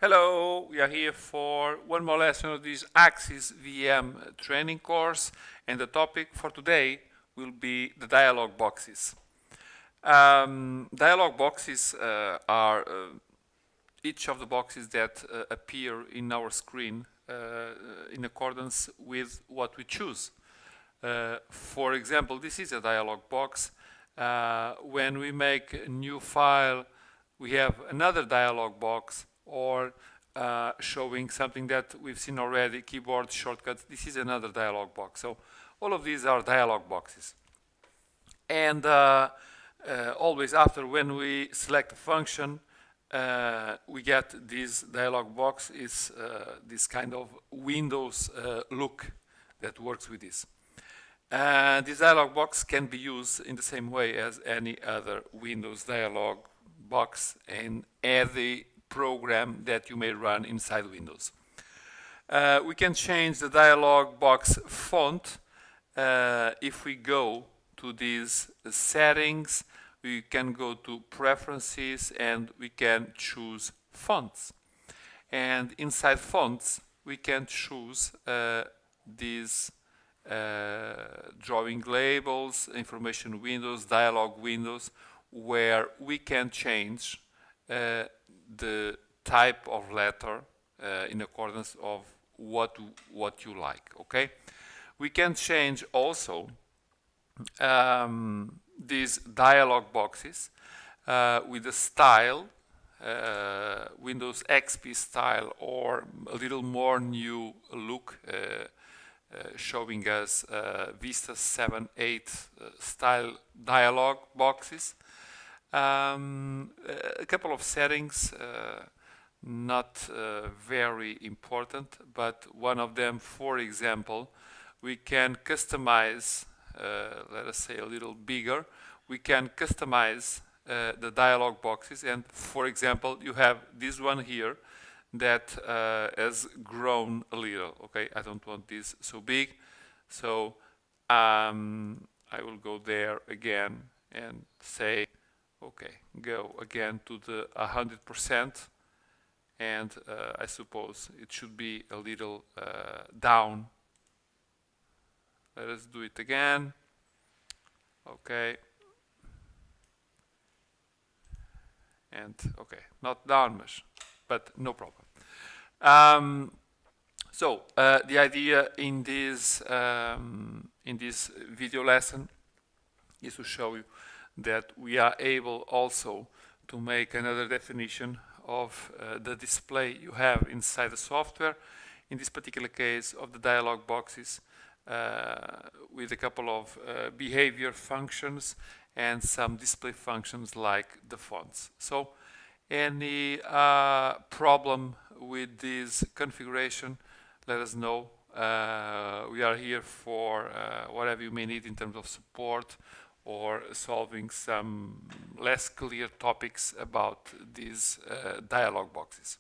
Hello, we are here for one more lesson of this AxisVM training course, and the topic for today will be the dialog boxes. Dialog boxes are each of the boxes that appear in our screen in accordance with what we choose. For example, this is a dialog box. When we make a new file, we have another dialog box, or showing something that we've seen already, keyboard shortcuts. This is another dialog box. So all of these are dialog boxes. And always after, when we select a function, we get this dialog box. Is this kind of Windows look that works with this. This dialog box can be used in the same way as any other Windows dialog box in any program that you may run inside Windows. We can change the dialog box font. If we go to these settings, we can go to preferences and we can choose fonts. And inside fonts, we can choose these drawing labels, information windows, dialog windows, where we can change the type of letter in accordance of what you like. Okay, we can change also these dialog boxes with the style, Windows XP style, or a little more new look, showing us Vista 7, 8 style dialog boxes. A couple of settings, not very important, but one of them, for example, we can customize, let us say a little bigger, we can customize the dialog boxes. And for example, you have this one here that has grown a little. Okay, I don't want this so big, so I will go there again and say, okay, go again to the 100%, and I suppose it should be a little down. Let us do it again. Okay, and okay, not down much, but no problem. So the idea in this video lesson is to show you that we are able also to make another definition of the display you have inside the software, in this particular case of the dialog boxes, with a couple of behavior functions and some display functions like the fonts. So any problem with this configuration, let us know. We are here for whatever you may need in terms of support or solving some less clear topics about these dialog boxes.